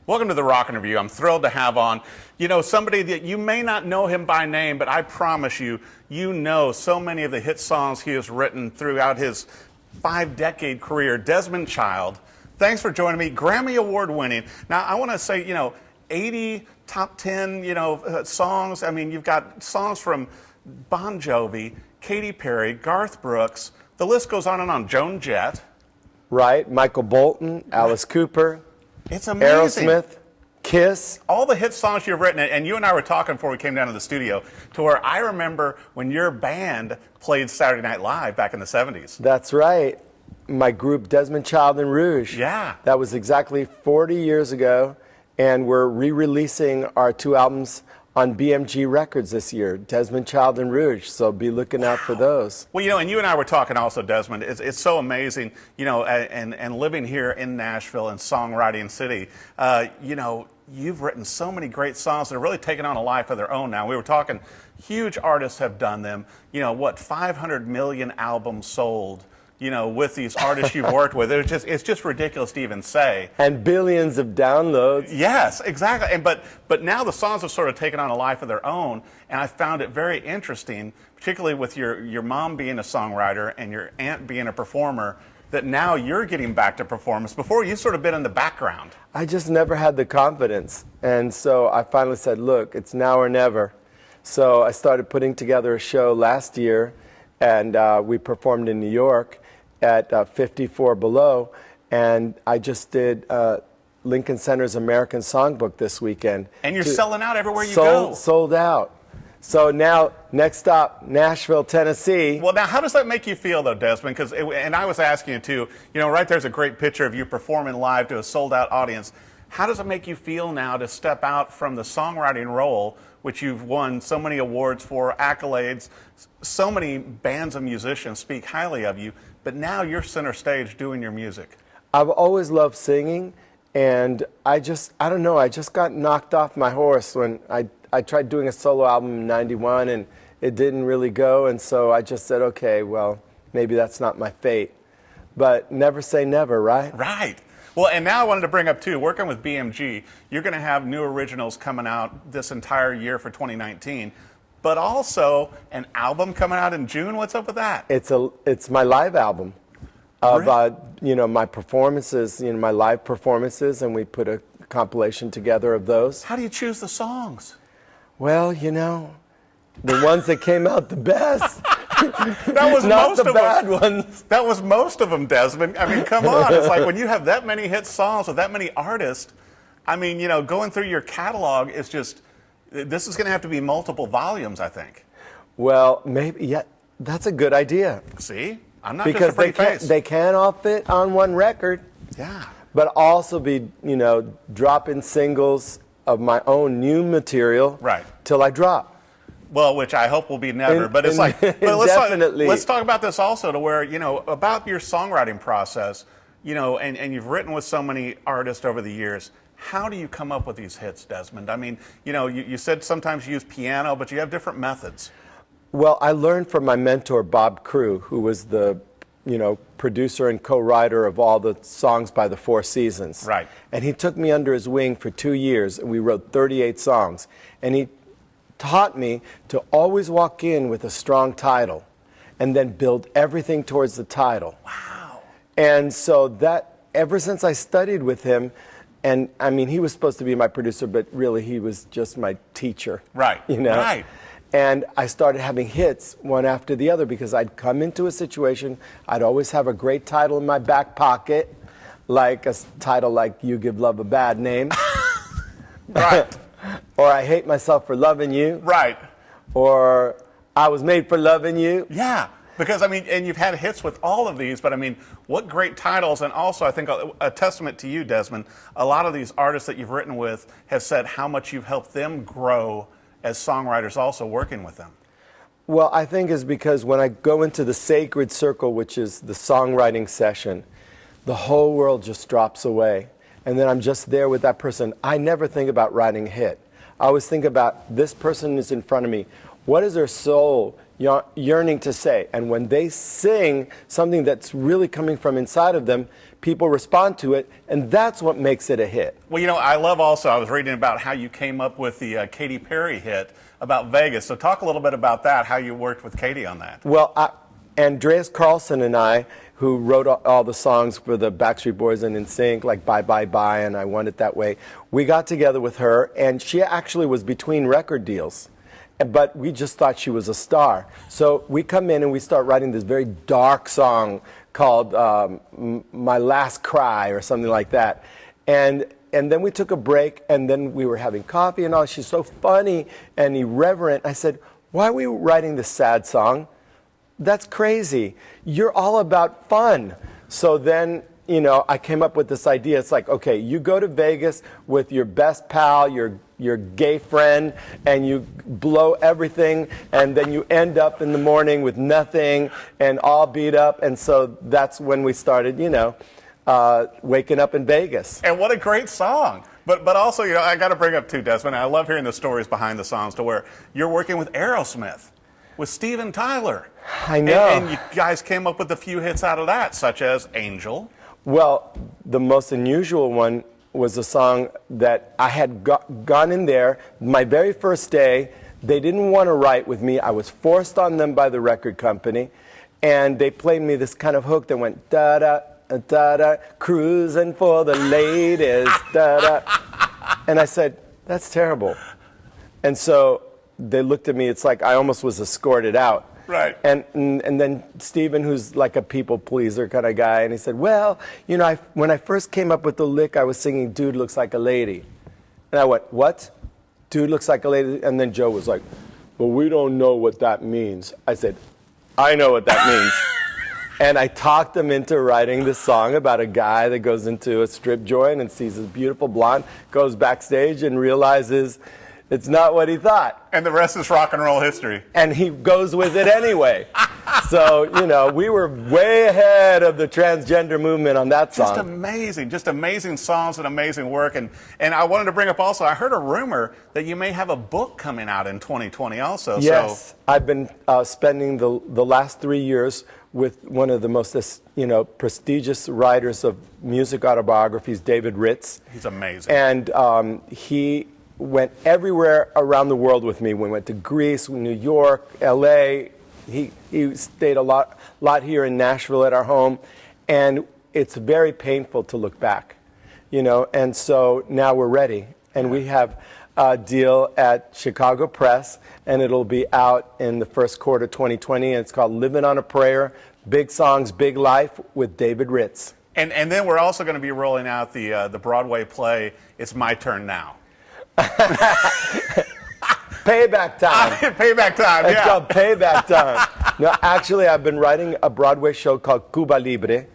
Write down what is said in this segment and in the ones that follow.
Welcome to the Rock Interview. I'm thrilled to have on, somebody that you may not know him by name, but I promise you, you know so many of the hit songs he has written throughout his 5-decade career. Desmond Child, thanks for joining me. Grammy Award winning. Now, I want to say, 80 top 10, songs. I mean, you've got songs from Bon Jovi, Katy Perry, Garth Brooks. The list goes on and on. Joan Jett. Right. Michael Bolton, Alice Cooper. It's amazing. Aerosmith, Kiss. All the hit songs you've written, and you and I were talking before we came down to the studio, to where I remember when your band played Saturday Night Live back in the 70s. That's right. My group, Desmond Child and Rouge. Yeah. That was exactly 40 years ago, and we're re-releasing our 2 albums on BMG Records this year, Desmond Child and Rouge, so be looking out for those. Well, and you and I were talking also, Desmond, it's so amazing, and living here in Nashville and songwriting city, you've written so many great songs that are really taking on a life of their own now. We were talking, huge artists have done them, 500 million albums sold, with these artists you've worked with. It's just ridiculous to even say. And billions of downloads. Yes, exactly. And but now the songs have sort of taken on a life of their own, and I found it very interesting, particularly with your mom being a songwriter and your aunt being a performer, that now you're getting back to performance. Before, you've sort of been in the background. I just never had the confidence, and so I finally said, look, it's now or never. So I started putting together a show last year, and we performed in New York at 54 Below, and I just did Lincoln Center's American Songbook this weekend. And you're selling out everywhere you go. Sold out. So now, next stop, Nashville, Tennessee. Well, now, how does that make you feel, though, Desmond? And I was asking you, too, right there's a great picture of you performing live to a sold-out audience. How does it make you feel now to step out from the songwriting role, which you've won so many awards for, accolades, so many bands of musicians speak highly of you, but now you're center stage doing your music? I've always loved singing, and I don't know, I just got knocked off my horse when I tried doing a solo album in '91, and it didn't really go, and so I just said, okay, well, maybe that's not my fate. But never say never, right? Right. Well, and now I wanted to bring up, too, working with BMG, you're going to have new originals coming out this entire year for 2019, but also an album coming out in June. What's up with that? It's my live album of, my performances, my live performances, and we put a compilation together of those. How do you choose the songs? Well, the ones that came out the best. That was not most the of bad them. ones. That was most of them, Desmond. I mean, come on. It's like when you have that many hit songs with that many artists, I mean, going through your catalog is just, this is going to have to be multiple volumes, I think. Well, maybe, yeah, that's a good idea. See? I'm not because just a pretty face. They can't all fit on one record. Yeah. But also be, dropping singles of my own new material. Right. Till I drop. Well, which I hope will be never, but it's like, but let's talk about this also, to where, about your songwriting process, and you've written with so many artists over the years. How do you come up with these hits, Desmond? I mean, you said sometimes you use piano, but you have different methods. Well, I learned from my mentor, Bob Crew, who was the, producer and co-writer of all the songs by the Four Seasons. Right. And he took me under his wing for 2 years, and we wrote 38 songs. And he taught me to always walk in with a strong title and then build everything towards the title. Wow. And so that, ever since I studied with him, and I mean, he was supposed to be my producer, but really he was just my teacher. Right. Right. And I started having hits one after the other because I'd come into a situation, I'd always have a great title in my back pocket, like a title like You Give Love a Bad Name. Right. Or I Hate Myself for Loving You. Right. Or I Was Made for Loving You. Yeah, because, I mean, and you've had hits with all of these, but, I mean, what great titles. And also, I think a testament to you, Desmond, a lot of these artists that you've written with have said how much you've helped them grow as songwriters also working with them. Well, I think it's because when I go into the sacred circle, which is the songwriting session, the whole world just drops away. And then I'm just there with that person. I never think about writing a hit. I always think about this person is in front of me. What is their soul yearning to say? And when they sing something that's really coming from inside of them, people respond to it, and that's what makes it a hit. Well, I love also, I was reading about how you came up with the Katy Perry hit about Vegas. So talk a little bit about that, how you worked with Katy on that. Well, Andreas Carlson and I, who wrote all the songs for the Backstreet Boys and NSYNC, like Bye Bye Bye and I Want It That Way, we got together with her, and she actually was between record deals. But we just thought she was a star. So we come in and we start writing this very dark song called My Last Cry or something like that. And then we took a break, and then we were having coffee and all. She's so funny and irreverent. I said, why are we writing this sad song? That's crazy. You're all about fun. So then, I came up with this idea. It's like, okay, you go to Vegas with your best pal, your gay friend, and you blow everything, and then you end up in the morning with nothing and all beat up. And so that's when we started, waking up in Vegas. And what a great song. But also, I got to bring up too, Desmond, I love hearing the stories behind the songs to where you're working with Aerosmith, with Steven Tyler. I know. And you guys came up with a few hits out of that, such as Angel. Well, the most unusual one was a song that I had gone in there my very first day. They didn't want to write with me. I was forced on them by the record company. And they played me this kind of hook that went da-da, da-da, cruising for the ladies, da-da. And I said, that's terrible. And so they looked at me. It's like I almost was escorted out. Right. And then Steven, who's like a people pleaser kind of guy, and he said, well, when I first came up with the lick, I was singing Dude Looks Like a Lady. And I went, what? Dude Looks Like a Lady? And then Joe was like, well, we don't know what that means. I said, I know what that means. And I talked them into writing this song about a guy that goes into a strip joint and sees this beautiful blonde, goes backstage and realizes it's not what he thought. And the rest is rock and roll history. And he goes with it anyway. So, we were way ahead of the transgender movement on that song. Just amazing songs and amazing work. And I wanted to bring up also, I heard a rumor that you may have a book coming out in 2020 also. Yes, I've been spending the last 3 years with one of the most, prestigious writers of music autobiographies, David Ritz. He's amazing. And he went everywhere around the world with me. We went to Greece, New York, L.A. He stayed a lot here in Nashville at our home, and it's very painful to look back, And so now we're ready, and we have a deal at Chicago Press, and it'll be out in the first quarter 2020. And it's called "Living on a Prayer: Big Songs, Big Life" with David Ritz. And then we're also going to be rolling out the Broadway play "It's My Turn Now." Payback time. Payback time, It's called Payback Time. No, actually, I've been writing a Broadway show called Cuba Libre,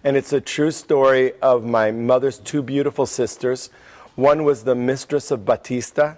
and it's a true story of my mother's two beautiful sisters. One was the mistress of Batista,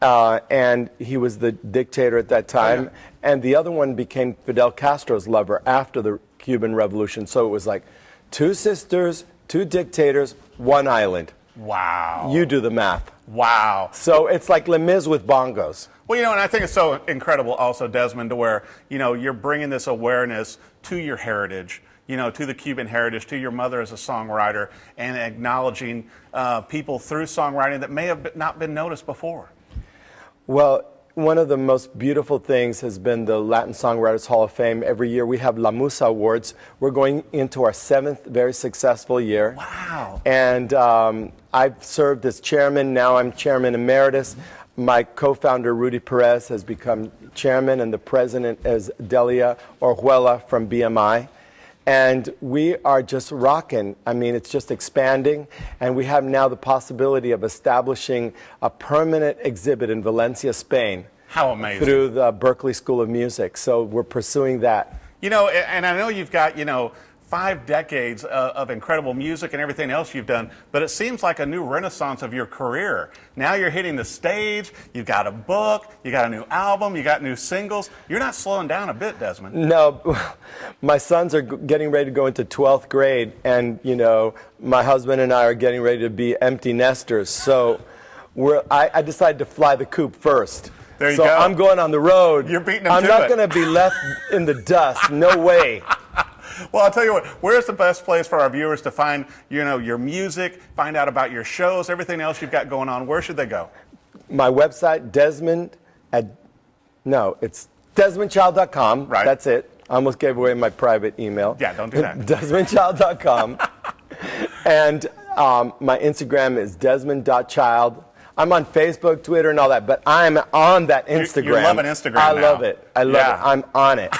and he was the dictator at that time, and the other one became Fidel Castro's lover after the Cuban Revolution. So it was like two sisters, two dictators, one island. Wow. You do the math. Wow. So it's like Les Mis with bongos. Well, and I think it's so incredible also, Desmond, to where, you're bringing this awareness to your heritage, to the Cuban heritage, to your mother as a songwriter, and acknowledging people through songwriting that may have not been noticed before. Well, one of the most beautiful things has been the Latin Songwriters Hall of Fame. Every year we have La Musa Awards. We're going into our 7th very successful year. Wow. And I've served as chairman. Now I'm chairman emeritus. My co-founder, Rudy Perez, has become chairman, and the president is Delia Orjuela from BMI. And we are just rocking. I mean, it's just expanding. And we have now the possibility of establishing a permanent exhibit in Valencia, Spain. How amazing. Through the Berklee School of Music. So we're pursuing that. And I know you've got, 5 decades of incredible music and everything else you've done, but it seems like a new renaissance of your career. Now you're hitting the stage, you've got a book, you got a new album, you got new singles. You're not slowing down a bit, Desmond. No, my sons are getting ready to go into 12th grade, and, my husband and I are getting ready to be empty nesters. So I decided to fly the coop first. There you so go. I'm going on the road. You're beating him I'm to not it. going to be left in the dust. No way. Well, I'll tell you what, where's the best place for our viewers to find, your music, find out about your shows, everything else you've got going on? Where should they go? My website, it's DesmondChild.com. Right. That's it. I almost gave away my private email. Yeah, don't do that. DesmondChild.com. And my Instagram is Desmond.child. I'm on Facebook, Twitter, and all that, but I'm on that Instagram. You're loving Instagram I now. love it. I love it. I'm on it.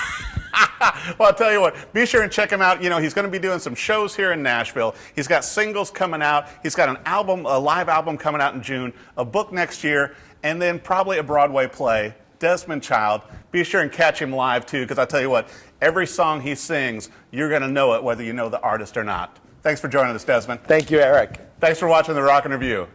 Well, I'll tell you what, be sure and check him out. He's going to be doing some shows here in Nashville. He's got singles coming out. He's got a live album coming out in June, a book next year, and then probably a Broadway play. Desmond Child. Be sure and catch him live, too, because I'll tell you what, every song he sings, you're going to know it whether you know the artist or not. Thanks for joining us, Desmond. Thank you, Eric. Thanks for watching The Rockin' Review.